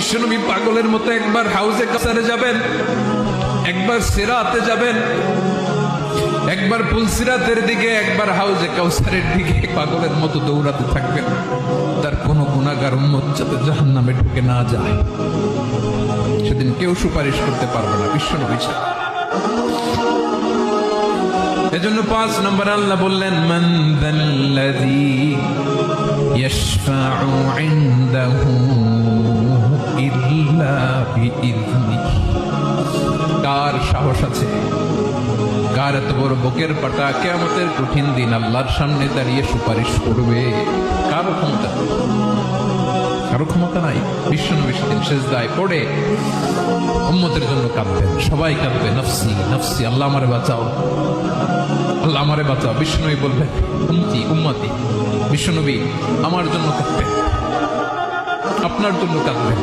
বিশ্বনবী পাগলের মতো একবার হাউজে কাসারে যাবেন, একবার সিরাতে যাবেন, একবার পুলসিরাতের দিকে, একবার হাউজে কাউসারের দিকে পাগলের মতো দৌড়াতে থাকবেন। তার কোনো গুনাহগার উম্মত যাতে জাহান্নামে ঢুকে না যায়, সেদিন কেউ সুপারিশ করতে পারবে না বিশ্বনবী ছাড়া। এজন্য 5 নম্বর আল্লাহ বললেন, মান যাল্লাযী ইয়াশফাউ ইনদাহু ইল্লা বিইযনিহি। কার সাহস আছে, কার এত বড় বুকের পাটা কিয়ামতের কঠিন দিন আল্লাহর সামনে দাঁড়িয়ে সুপারিশ করবে? কারো ক্ষমতা, কারো ক্ষমতা নাই। বিশ্বনবী সেদিন সেজদায় পড়ে উম্মতের জন্য কাঁদবেন, সবাই কাঁদবে, নফসি নফসি, আল্লাহ আমারে বাঁচাও, আল্লাহ আমারে বাঁচাও। বিশ্বনবী বলবেন, উম্মতি উম্মতি। বিশ্বনবী আমার জন্য কাঁদবেন, আপনার জন্য কাঁদবেন।